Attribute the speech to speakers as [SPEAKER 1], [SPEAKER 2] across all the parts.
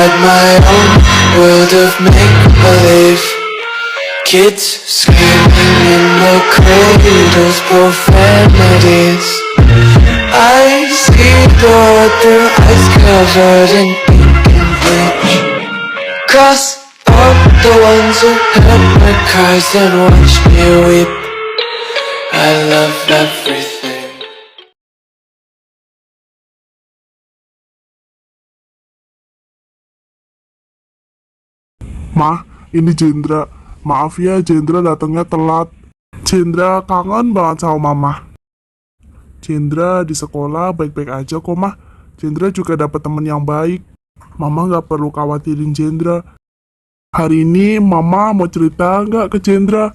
[SPEAKER 1] inside my own world of make-believe. Kids screaming in the cradles, profanities. I see the world through ice covered in ink and bleach. Cross out the ones who heard my cries and watched me weep. I love everything.
[SPEAKER 2] Ma, ini Jendra. Maaf ya, Jendra datangnya telat. Jendra kangen banget sama Mama. Jendra di sekolah baik-baik aja kok, Ma. Jendra juga dapat temen yang baik. Mama nggak perlu khawatirin Jendra. Hari ini Mama mau cerita nggak ke Jendra?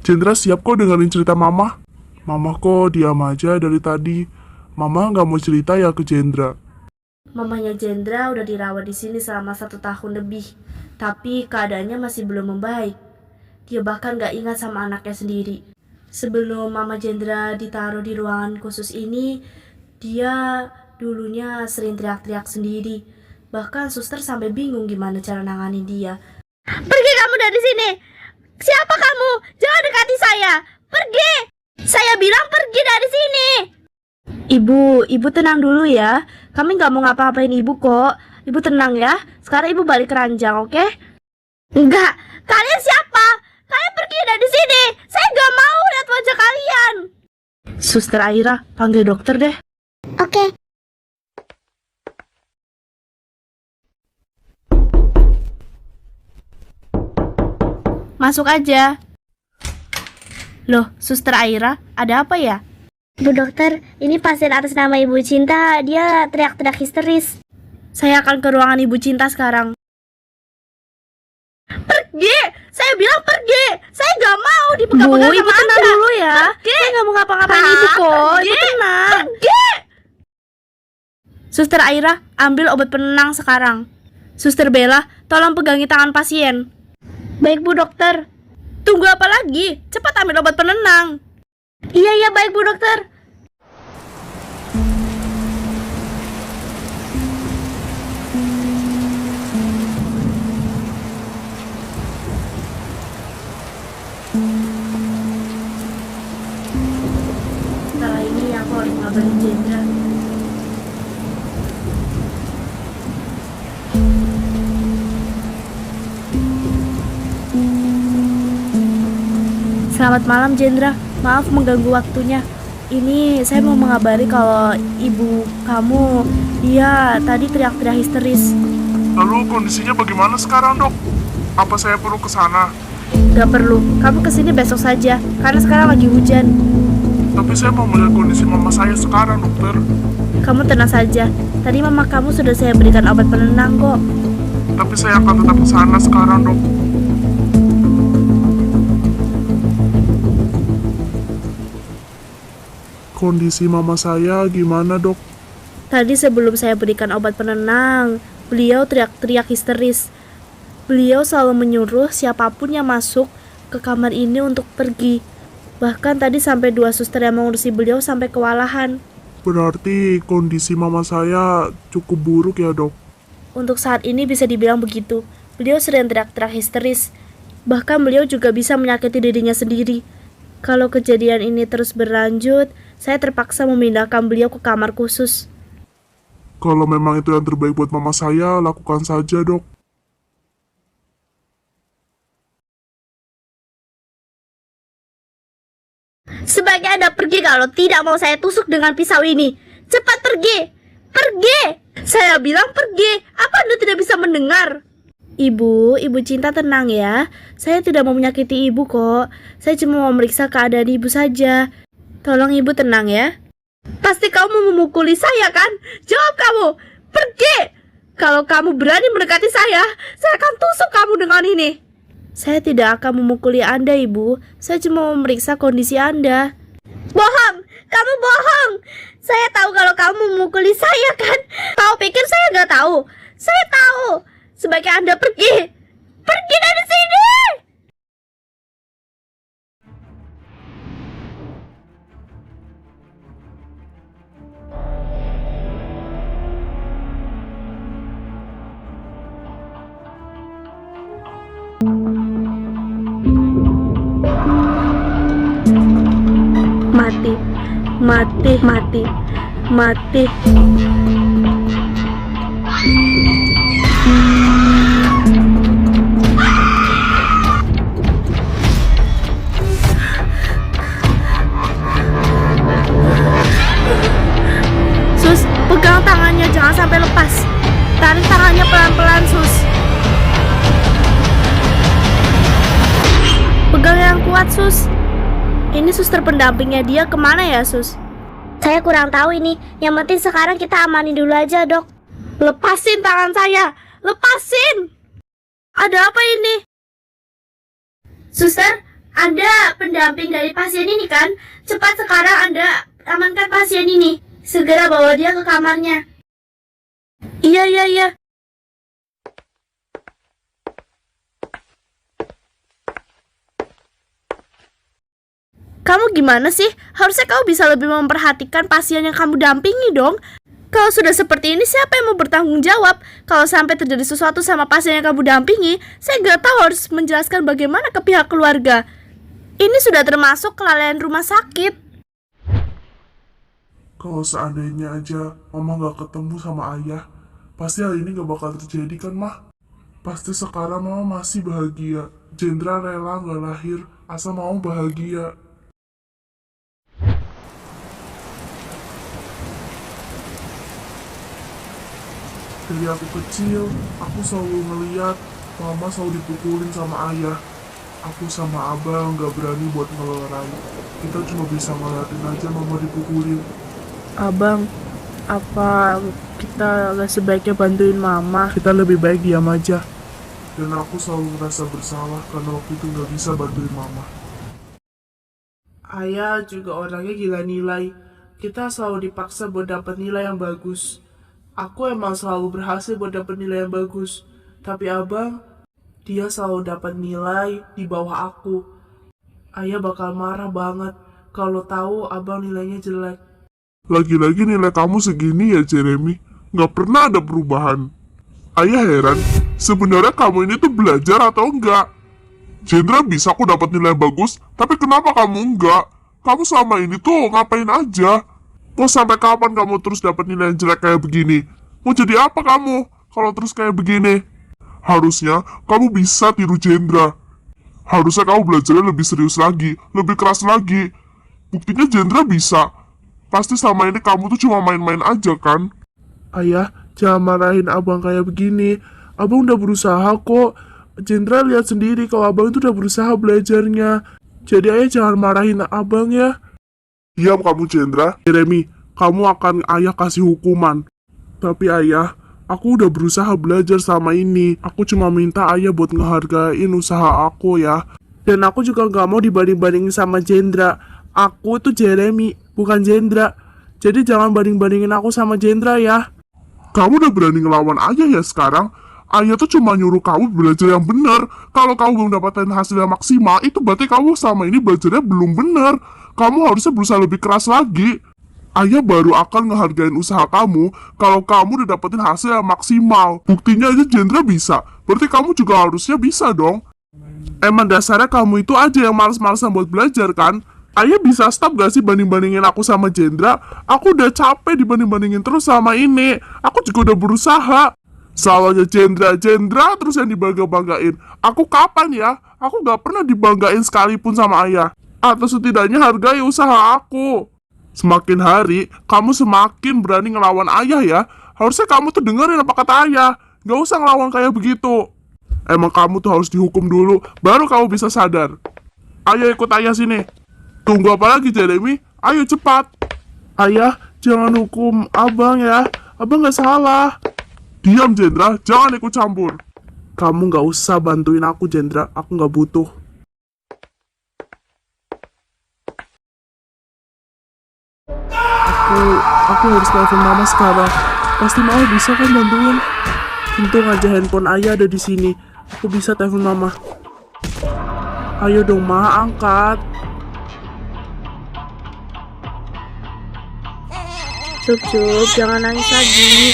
[SPEAKER 2] Jendra siap kok dengerin cerita Mama. Mama kok diam aja dari tadi. Mama nggak mau cerita ya ke Jendra.
[SPEAKER 3] Mamanya Jendra udah dirawat di sini selama 1 tahun lebih, tapi keadaannya masih belum membaik. Dia bahkan gak ingat sama anaknya sendiri. Sebelum Mama Jendra ditaruh di ruangan khusus ini, dia dulunya sering teriak-teriak sendiri. Bahkan suster sampai bingung gimana cara nangani dia. Pergi kamu dari sini! Siapa kamu? Jangan dekati saya! Pergi! Saya bilang pergi dari sini! Ibu tenang dulu ya. Kami gak mau ngapa-ngapain ibu kok. Ibu tenang ya. Sekarang ibu balik ke ranjang, oke? Enggak. Kalian siapa? Kalian pergi dari sini. Saya gak mau lihat wajah kalian. Suster Aira, panggil dokter deh.
[SPEAKER 4] Oke.
[SPEAKER 3] Masuk aja. Loh, Suster Aira, ada apa ya?
[SPEAKER 4] Bu dokter, ini pasien atas nama Ibu Cinta. Dia teriak-teriak histeris.
[SPEAKER 3] Saya akan ke ruangan Ibu Cinta sekarang. Pergi! Saya bilang pergi! Saya gak mau dipegang-pegang sama Anda. Ibu tenang dulu ya. Pergi! Saya gak mau ngapa-ngapain ibu kok. Ibu tenang. Pergi! Suster Aira, ambil obat penenang sekarang. Suster Bella, tolong pegangi tangan pasien.
[SPEAKER 4] Baik Bu dokter.
[SPEAKER 3] Tunggu apa lagi? Cepat ambil obat penenang.
[SPEAKER 4] Iya baik Bu dokter.
[SPEAKER 3] Setelah ini aku harus ngabarin Jendra. Selamat malam Jendra. Maaf mengganggu waktunya. Ini saya mau mengabari kalau ibu kamu, dia tadi teriak-teriak histeris.
[SPEAKER 2] Lalu kondisinya bagaimana sekarang, Dok? Apa saya perlu ke sana?
[SPEAKER 3] Gak perlu, kamu kesini besok saja, karena sekarang lagi hujan.
[SPEAKER 2] Tapi saya mau melihat kondisi mama saya sekarang, dokter.
[SPEAKER 3] Kamu tenang saja, tadi mama kamu sudah saya berikan obat penenang kok.
[SPEAKER 2] Tapi saya akan tetap ke sana sekarang, Dok. Kondisi mama saya gimana, Dok?
[SPEAKER 3] Tadi sebelum saya berikan obat penenang, beliau teriak-teriak histeris. Beliau selalu menyuruh siapapun yang masuk ke kamar ini untuk pergi. Bahkan tadi sampai 2 suster yang mengurusi beliau sampai kewalahan.
[SPEAKER 2] Berarti kondisi mama saya cukup buruk ya, Dok?
[SPEAKER 3] Untuk saat ini bisa dibilang begitu. Beliau sering teriak-teriak histeris. Bahkan beliau juga bisa menyakiti dirinya sendiri. Kalau kejadian ini terus berlanjut, saya terpaksa memindahkan beliau ke kamar khusus.
[SPEAKER 2] Kalau memang itu yang terbaik buat mama saya, lakukan saja, Dok.
[SPEAKER 3] Sebaiknya Anda pergi kalau tidak mau saya tusuk dengan pisau ini. Cepat pergi! Pergi! Saya bilang pergi. Apa Anda tidak bisa mendengar? Ibu Cinta tenang ya. Saya tidak mau menyakiti ibu kok. Saya cuma mau memeriksa keadaan ibu saja. Tolong ibu tenang ya. Pasti kamu mau memukuli saya kan? Jawab kamu. Pergi! Kalau kamu berani mendekati saya akan tusuk kamu dengan ini. Saya tidak akan memukuli Anda, Ibu. Saya cuma mau memeriksa kondisi Anda. Bohong! Kamu bohong! Saya tahu kalau kamu memukuli saya kan? Kau pikir saya nggak tahu? Saya tahu! Sebaiknya Anda pergi! Pergi dari sini! Mati, mati, mati. Sus, pegang tangannya, jangan sampai lepas. Tarik tangannya pelan-pelan, Sus. Pegang yang kuat, Sus. Ini suster pendampingnya dia kemana ya, Sus?
[SPEAKER 4] Saya kurang tahu ini. Yang penting sekarang kita amanin dulu aja, Dok.
[SPEAKER 3] Lepasin tangan saya. Lepasin. Ada apa ini? Suster, ada pendamping dari pasien ini kan? Cepat sekarang Anda amankan pasien ini. Segera bawa dia ke kamarnya. Iya, iya, iya. Kamu gimana sih? Harusnya kamu bisa lebih memperhatikan pasien yang kamu dampingi dong. Kalau sudah seperti ini, siapa yang mau bertanggung jawab? Kalau sampai terjadi sesuatu sama pasien yang kamu dampingi, saya nggak tahu harus menjelaskan bagaimana ke pihak keluarga. Ini sudah termasuk kelalaian rumah sakit.
[SPEAKER 2] Kalau seandainya aja mama gak ketemu sama ayah, pasti hal ini gak bakal terjadi kan, Mah? Pasti sekarang mama masih bahagia. Jendra rela gak lahir asal mama bahagia. Dari aku kecil, aku selalu ngeliat mama selalu dipukulin sama ayah. Aku sama abang gak berani buat ngelerai. Kita cuma bisa ngeliatin aja mama dipukulin.
[SPEAKER 3] Abang, apa kita gak sebaiknya bantuin mama?
[SPEAKER 2] Kita lebih baik diam aja. Dan aku selalu merasa bersalah karena waktu itu gak bisa bantuin mama.
[SPEAKER 5] Ayah juga orangnya gila nilai. Kita selalu dipaksa buat dapat nilai yang bagus. Aku emang selalu berhasil buat dapat nilai yang bagus. Tapi abang, dia selalu dapat nilai di bawah aku. Ayah bakal marah banget kalau tahu abang nilainya jelek.
[SPEAKER 2] Lagi-lagi nilai kamu segini ya, Jeremy. Gak pernah ada perubahan. Ayah heran, sebenarnya kamu ini tuh belajar atau enggak? Jendra bisa kok dapat nilai bagus, tapi kenapa kamu enggak? Kamu selama ini tuh ngapain aja? Kok sampai kapan kamu terus dapat nilai yang jelek kayak begini? Mau jadi apa kamu kalau terus kayak begini? Harusnya kamu bisa tiru Jendra. Harusnya kamu belajarnya lebih serius lagi, lebih keras lagi. Buktinya Jendra bisa. Pasti selama ini kamu tuh cuma main-main aja kan?
[SPEAKER 5] Ayah, jangan marahin abang kayak begini. Abang udah berusaha kok. Jendra lihat sendiri kalau abang itu udah berusaha belajarnya. Jadi ayah jangan marahin abang ya.
[SPEAKER 2] Diam kamu, Jendra. Jeremy, kamu akan ayah kasih hukuman. Tapi ayah, aku udah berusaha belajar selama ini. Aku cuma minta ayah buat ngehargain usaha aku ya.
[SPEAKER 5] Dan aku juga gak mau dibanding-bandingin sama Jendra. Aku tuh Jeremy, bukan Jendra. Jadi jangan banding-bandingin aku sama Jendra ya.
[SPEAKER 2] Kamu udah berani ngelawan ayah ya sekarang? Ayah tuh cuma nyuruh kamu belajar yang benar. Kalau kamu belum dapatin hasil yang maksimal, itu berarti kamu selama ini belajarnya belum benar. Kamu harusnya berusaha lebih keras lagi. Ayah baru akan ngehargain usaha kamu kalau kamu udah dapetin hasil yang maksimal. Buktinya aja Jendra bisa. Berarti kamu juga harusnya bisa dong. Emang dasarnya kamu itu aja yang males-malesan buat belajar kan? Ayah bisa stop gak sih banding-bandingin aku sama Jendra? Aku udah capek dibanding-bandingin terus sama ini. Aku juga udah berusaha. Salahnya Jendra terus yang dibangga-banggain. Aku kapan ya? Aku gak pernah dibanggain sekalipun sama ayah. Atau setidaknya hargai usaha aku. Semakin hari, kamu semakin berani ngelawan ayah ya. Harusnya kamu tuh dengerin apa kata ayah. Gak usah ngelawan kayak begitu. Emang kamu tuh harus dihukum dulu, baru kamu bisa sadar. Ayo ikut ayah sini. Tunggu apa lagi, Jeremy? Ayo cepat.
[SPEAKER 5] Ayah, jangan hukum abang ya. Abang gak salah.
[SPEAKER 2] Diam, Jendra. Jangan ikut campur.
[SPEAKER 5] Kamu gak usah bantuin aku, Jendra. Aku gak butuh. Aku harus telepon mama sekarang. Pasti mama bisa kan bantuin. Untung aja handphone ayah ada di sini. Aku bisa telepon mama. Ayo dong, Ma, angkat.
[SPEAKER 3] Cup, jangan nangis lagi.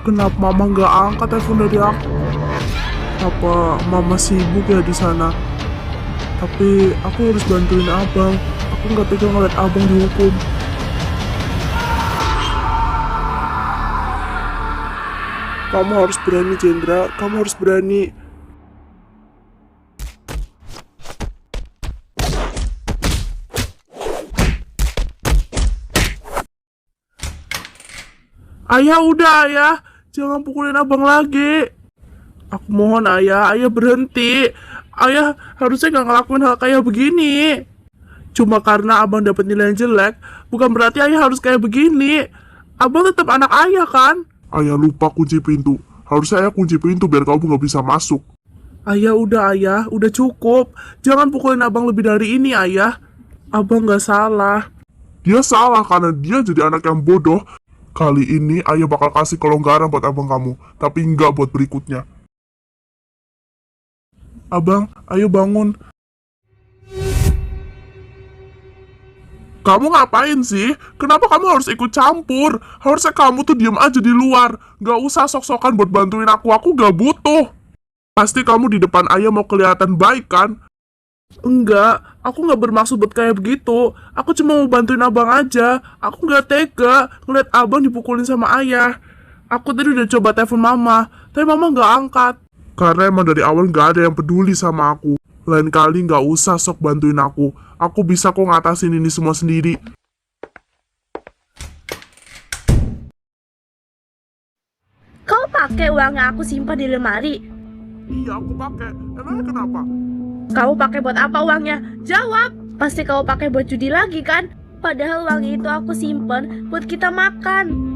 [SPEAKER 5] Kenapa mama gak angkat telepon dari aku?
[SPEAKER 2] Apa mama sibuk ya di sana? Tapi aku harus bantuin abang. Aku nggak tega ngeliat abang dihukum. Kamu harus berani, Jendra. Kamu harus berani. Ayah, udah ayah. Jangan pukulin abang lagi. Aku mohon ayah berhenti. Ayah harusnya gak ngelakuin hal kayak begini. Cuma karena abang dapat nilai yang jelek, bukan berarti ayah harus kayak begini. Abang tetap anak ayah kan? Ayah lupa kunci pintu. Harusnya ayah kunci pintu biar kamu gak bisa masuk. Ayah, udah cukup. Jangan pukulin abang lebih dari ini, ayah. Abang gak salah. Dia salah karena dia jadi anak yang bodoh. Kali ini ayah bakal kasih kelonggaran buat abang kamu, tapi enggak buat berikutnya. Abang, ayo bangun. Kamu ngapain sih? Kenapa kamu harus ikut campur? Harusnya kamu tuh diem aja di luar. Gak usah sok-sokan buat bantuin aku gak butuh. Pasti kamu di depan ayah mau kelihatan baik kan? Enggak, aku gak bermaksud buat kayak begitu. Aku cuma mau bantuin abang aja. Aku gak tega ngeliat abang dipukulin sama ayah. Aku tadi udah coba telepon mama, tapi mama gak angkat. Karena emang dari awal gak ada yang peduli sama aku. Lain kali gak usah sok bantuin aku. Aku bisa kok ngatasin ini semua sendiri.
[SPEAKER 3] Kau pakai uang yang aku simpan di lemari?
[SPEAKER 2] Iya, aku pakai. Emangnya kenapa?
[SPEAKER 3] Kau pakai buat apa uangnya? Jawab! Pasti kau pakai buat judi lagi kan? Padahal uang itu aku simpan buat kita makan.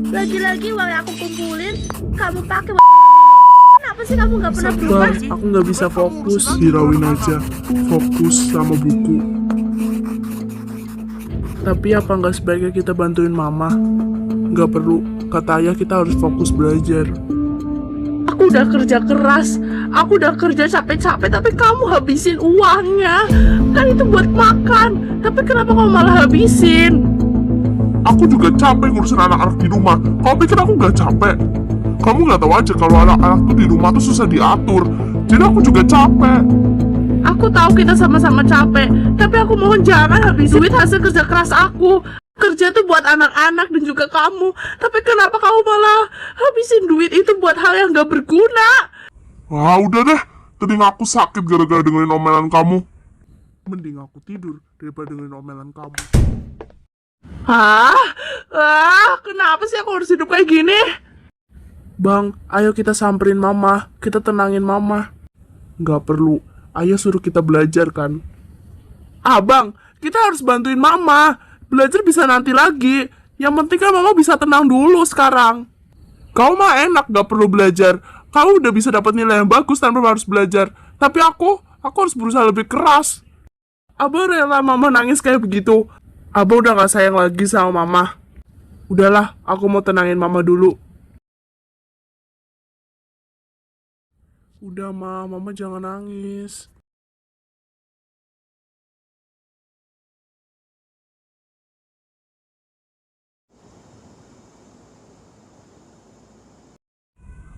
[SPEAKER 3] Lagi-lagi uang yang aku kumpulin, kamu pakai buat minum. Kenapa sih kamu gak pernah berubah?
[SPEAKER 2] Aku gak bisa fokus. Hirauin aja. Fokus sama buku. Tapi apa gak sebaiknya kita bantuin mama? Gak perlu. Kata ayah kita harus fokus belajar.
[SPEAKER 5] Aku udah kerja keras, aku udah kerja capek-capek, tapi kamu habisin uangnya. Kan itu buat makan, tapi kenapa kamu malah habisin?
[SPEAKER 2] Aku juga capek ngurusin anak-anak di rumah. Kau pikir aku gak capek? Kamu gak tahu aja kalau anak-anak tuh di rumah tuh susah diatur. Jadi aku juga capek.
[SPEAKER 5] Aku tahu kita sama-sama capek, tapi aku mohon jangan habis duit hasil kerja keras aku. Kerja tuh buat anak-anak dan juga kamu. Tapi kenapa kamu malah habisin duit itu buat hal yang gak berguna?
[SPEAKER 2] Wah, udah deh. Telinga aku sakit gara-gara dengerin omelan kamu. Mending aku tidur daripada dengerin omelan kamu.
[SPEAKER 5] Hah? Kenapa sih aku harus hidup kayak gini?
[SPEAKER 2] Bang, ayo kita samperin mama. Kita tenangin mama. Gak perlu. Ayah suruh kita belajar kan.
[SPEAKER 5] Bang, kita harus bantuin mama. Belajar bisa nanti lagi. Yang penting kan mama bisa tenang dulu sekarang.
[SPEAKER 2] Kau mah enak gak perlu belajar. Kau udah bisa dapat nilai yang bagus tanpa harus belajar. Tapi aku harus berusaha lebih keras.
[SPEAKER 5] Abang rela mama nangis kayak begitu.
[SPEAKER 2] Abang udah gak sayang lagi sama mama. Udahlah, aku mau tenangin mama dulu. Udah mama jangan nangis.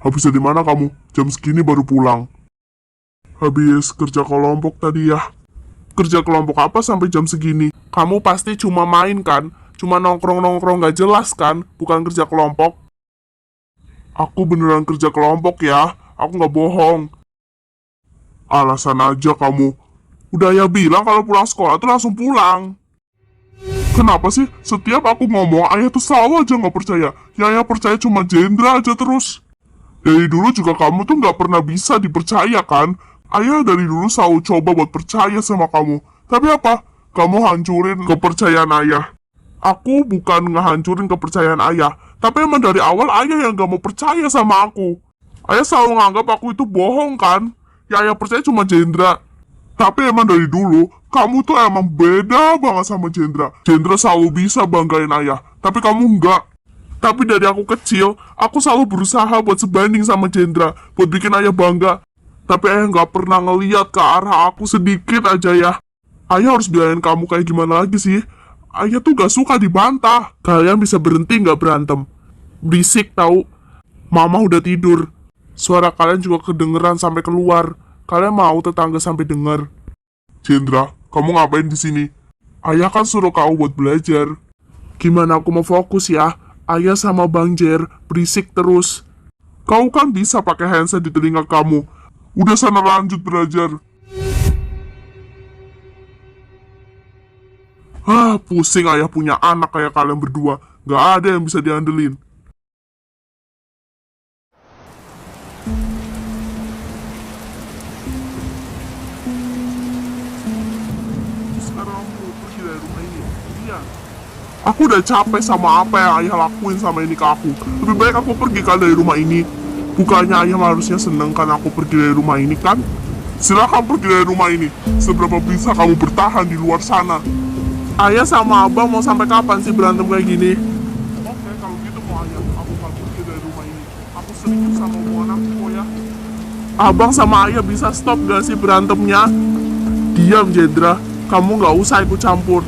[SPEAKER 2] Habis dari mana kamu? Jam segini baru pulang. Habis kerja kelompok tadi ya. Kerja kelompok apa sampai jam segini? Kamu pasti cuma main kan? Cuma nongkrong-nongkrong gak jelas kan? Bukan kerja kelompok. Aku beneran kerja kelompok ya. Aku gak bohong. Alasan aja kamu. Udah ya bilang kalau pulang sekolah tuh langsung pulang. Kenapa sih? Setiap aku ngomong, ayah tuh selalu aja gak percaya. Yang ayah percaya cuma Jendra aja terus. Dari dulu juga kamu tuh gak pernah bisa dipercaya kan? Ayah dari dulu selalu coba buat percaya sama kamu. Tapi apa? Kamu hancurin kepercayaan ayah. Aku bukan ngehancurin kepercayaan ayah. Tapi emang dari awal ayah yang gak mau percaya sama aku. Ayah selalu nganggap aku itu bohong kan? Ya ayah percaya cuma Jendra. Tapi emang dari dulu, kamu tuh emang beda banget sama Jendra. Jendra selalu bisa banggain ayah. Tapi kamu enggak. Tapi dari aku kecil, aku selalu berusaha buat sebanding sama Jendra, buat bikin ayah bangga. Tapi ayah nggak pernah ngeliat ke arah aku sedikit aja ya. Ayah harus bilangin kamu kayak gimana lagi sih? Ayah tuh gak suka dibantah. Kalian bisa berhenti nggak berantem? Berisik tahu. Mama udah tidur. Suara kalian juga kedengeran sampai keluar. Kalian mau tetangga sampai dengar. Chandra, kamu ngapain di sini? Ayah kan suruh kau buat belajar. Gimana aku mau fokus ya? Ayah sama Bang Jer berisik terus. Kau kan bisa pakai handset di telinga kamu. Udah sana lanjut belajar. Pusing ayah punya anak kayak kalian berdua. Gak ada yang bisa diandelin. Sekarang aku pergi dari rumah ini. Iya. Aku udah capek sama apa yang ayah lakuin sama ini ke aku. Lebih baik aku pergi kan dari rumah ini. Bukannya ayah harusnya seneng karena aku pergi dari rumah ini kan? Silahkan pergi dari rumah ini. Seberapa bisa kamu bertahan di luar sana? Ayah sama abang mau sampai kapan sih berantem kayak gini? Oke, kalau gitu mau ayah, aku akan pergi dari rumah ini. Aku serius sama omongan aku ya. Abang sama ayah bisa stop gak sih berantemnya? Diam, Jendra. Kamu gak usah ikut campur.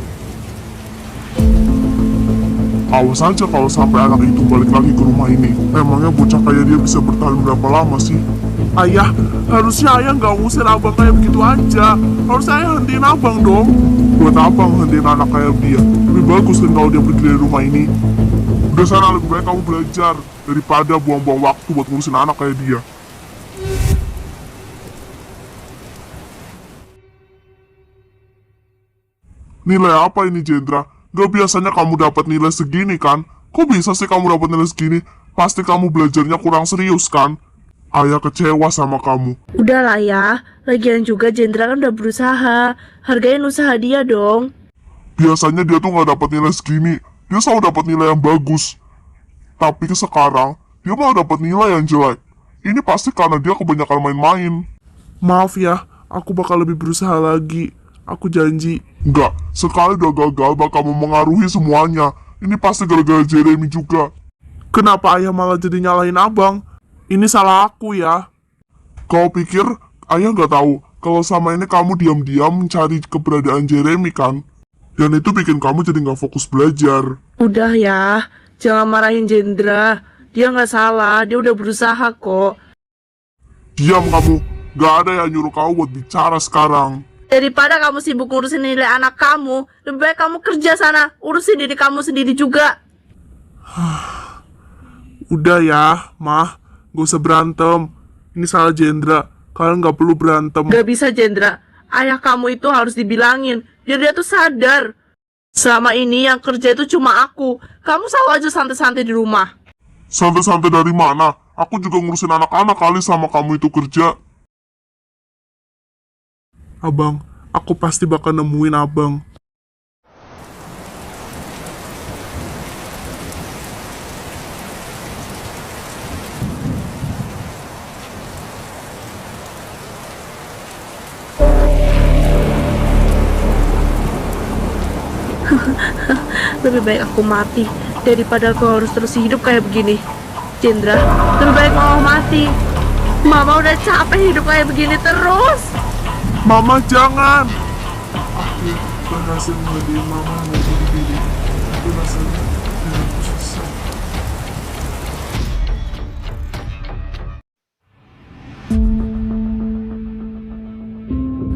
[SPEAKER 2] Awas aja kalau sampai anak itu balik lagi ke rumah ini. Emangnya bocah kayak dia bisa bertahan berapa lama sih? Ayah, harusnya ayah nggak ngusir abang kayak begitu aja. Harusnya ayah hentiin abang dong. Buat apa hentiin anak kayak dia? Lebih bagus kan kalau dia pergi dari rumah ini. Udah sana, lebih baik kamu belajar daripada buang-buang waktu buat ngurusin anak kayak dia. Nilai apa ini, Jendra? Gak biasanya kamu dapat nilai segini kan? Kok bisa sih kamu dapat nilai segini? Pasti kamu belajarnya kurang serius kan? Ayah kecewa sama kamu.
[SPEAKER 3] Udahlah ya, lagian juga Jendra kan udah berusaha. Hargain usaha dia dong.
[SPEAKER 2] Biasanya dia tuh gak dapat nilai segini. Dia selalu dapat nilai yang bagus. Tapi sekarang, dia malah dapat nilai yang jelek. Ini pasti karena dia kebanyakan main-main. Maaf ya, aku bakal lebih berusaha lagi. Aku janji. Enggak, sekali udah gagal bakal memengaruhi semuanya. Ini pasti gara-gara Jeremy juga. Kenapa ayah malah jadi nyalahin abang? Ini salah aku ya. Kau pikir ayah nggak tahu kalau sama ini kamu diam-diam mencari keberadaan Jeremy kan? Dan itu bikin kamu jadi nggak fokus belajar.
[SPEAKER 3] Udah ya, jangan marahin Jendra. Dia nggak salah, dia udah berusaha kok.
[SPEAKER 2] Diam kamu. Gak ada yang nyuruh kau buat bicara sekarang.
[SPEAKER 3] Daripada kamu sibuk ngurusin nilai anak kamu, lebih baik kamu kerja sana, urusin diri kamu sendiri juga.
[SPEAKER 2] Udah ya, Mah. Gak usah berantem. Ini salah Jendra. Kalian gak perlu berantem.
[SPEAKER 3] Gak bisa Jendra, ayah kamu itu harus dibilangin, biar dia tuh sadar. Selama ini yang kerja itu cuma aku. Kamu selalu aja santai-santai di rumah.
[SPEAKER 2] Santai-santai dari mana? Aku juga ngurusin anak-anak kali sama kamu itu kerja. Abang, aku pasti bakal nemuin abang.
[SPEAKER 3] Lebih baik aku mati daripada aku harus terus hidup kayak begini. Jendra, lebih baik mama mati. Mama udah capek hidup kayak begini terus.
[SPEAKER 2] Mama jangan. Aku berhasil ngediin mama mau bunuh diri. Aku rasanya tidak susah.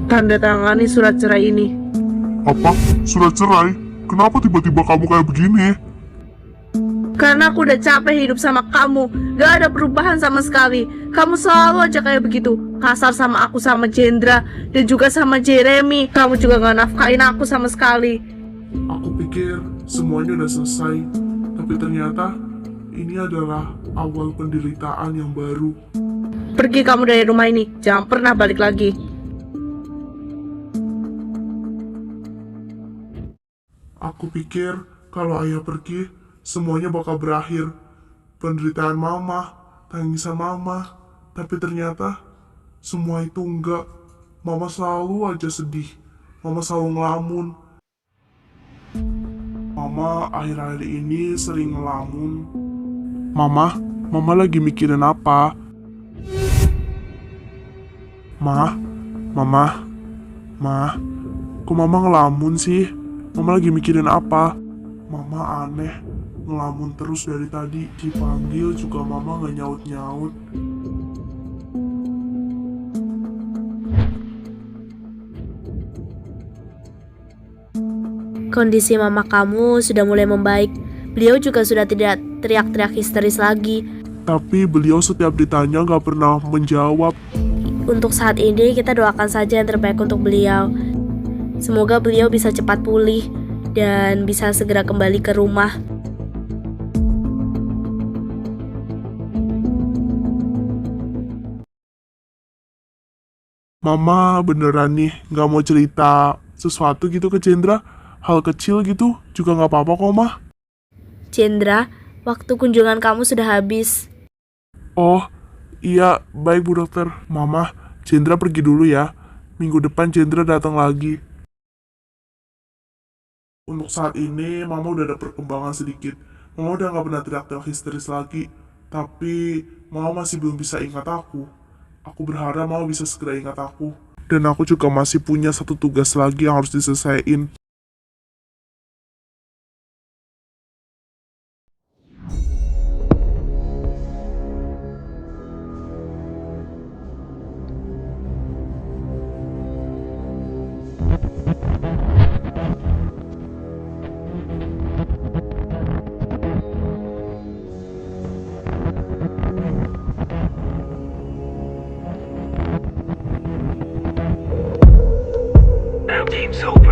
[SPEAKER 3] Tanda tangani surat cerai ini.
[SPEAKER 2] Apa? Surat cerai? Kenapa tiba-tiba kamu kayak begini?
[SPEAKER 3] Karena aku udah capek hidup sama kamu. Gak ada perubahan sama sekali. Kamu selalu aja kayak begitu, kasar sama aku, sama Jendra, dan juga sama Jeremy. Kamu juga gak nafkain aku sama sekali.
[SPEAKER 2] Aku pikir semuanya udah selesai. Tapi ternyata ini adalah awal penderitaan yang baru.
[SPEAKER 3] Pergi kamu dari rumah ini. Jangan pernah balik lagi.
[SPEAKER 2] Aku pikir kalau ayah pergi, semuanya bakal berakhir. Penderitaan mama, tangisan mama. Tapi ternyata semua itu enggak. Mama selalu aja sedih. Mama selalu ngelamun. Mama akhir-akhir ini sering ngelamun. Mama lagi mikirin apa? Mama, kok mama ngelamun sih? Mama lagi mikirin apa? Mama aneh. ngelamun terus dari tadi. Dipanggil juga mama gak nyaut-nyaut.
[SPEAKER 3] Kondisi mama kamu sudah mulai membaik. Beliau juga sudah tidak teriak-teriak histeris lagi.
[SPEAKER 2] Tapi beliau setiap ditanya gak pernah menjawab.
[SPEAKER 3] Untuk saat ini kita doakan saja yang terbaik untuk beliau. Semoga beliau bisa cepat pulih dan bisa segera kembali ke rumah.
[SPEAKER 2] Mama beneran nih gak mau cerita sesuatu gitu ke Chandra? Hal kecil gitu juga gak apa-apa kok, Mah.
[SPEAKER 3] Chandra, waktu kunjungan kamu sudah habis.
[SPEAKER 2] Oh, iya, baik Bu Dokter. Mama, Chandra pergi dulu ya. Minggu depan Chandra datang lagi. Untuk saat ini, Mama udah ada perkembangan sedikit. Mama udah gak pernah teriak-teriak histeris lagi. Tapi, Mama masih belum bisa ingat aku. Aku berharap Mama bisa segera ingat aku. Dan aku juga masih punya satu tugas lagi yang harus diselesaikan.
[SPEAKER 1] Game's over.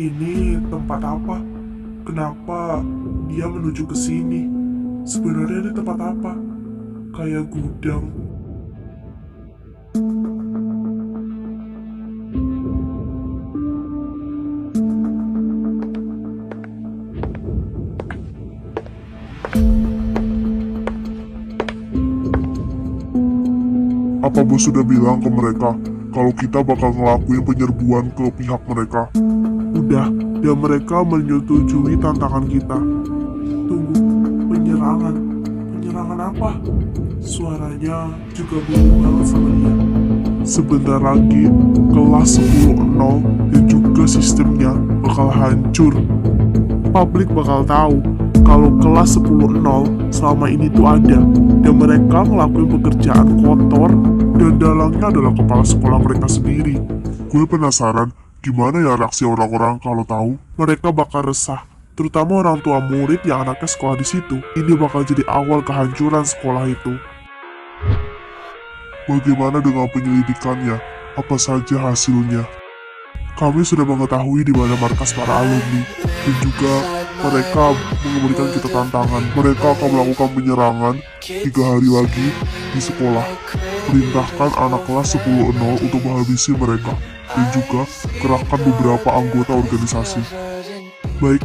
[SPEAKER 2] Ini tempat apa? Kenapa dia menuju ke sini? Sebenarnya ini tempat apa? Kayak gudang. Apa bos sudah bilang ke mereka kalau kita bakal ngelakuin penyerbuan ke pihak mereka? Udah, dan mereka menyetujui tantangan kita. Tunggu, penyerangan. Penyerangan apa? Suaranya juga mirip banget sama dia. Sebentar lagi, kelas 10.0 dan juga sistemnya bakal hancur. Publik bakal tahu kalau kelas 10.0 selama ini tuh ada, dan mereka ngelakuin pekerjaan kotor, dan dalangnya adalah kepala sekolah mereka sendiri. Gue penasaran, gimana ya reaksi orang-orang kalau tahu? Mereka bakal resah, terutama orang tua murid yang anaknya sekolah di situ. Ini bakal jadi awal kehancuran sekolah itu. Bagaimana dengan penyelidikannya? Apa saja hasilnya? Kami sudah mengetahui di mana markas para alumni, dan juga mereka memberikan kita tantangan. Mereka akan melakukan penyerangan 3 hari lagi di sekolah. Perintahkan anak kelas 10.0 untuk menghabisi mereka, dan juga kerahkan beberapa anggota organisasi. Baik.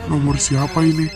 [SPEAKER 2] Nomor siapa ini?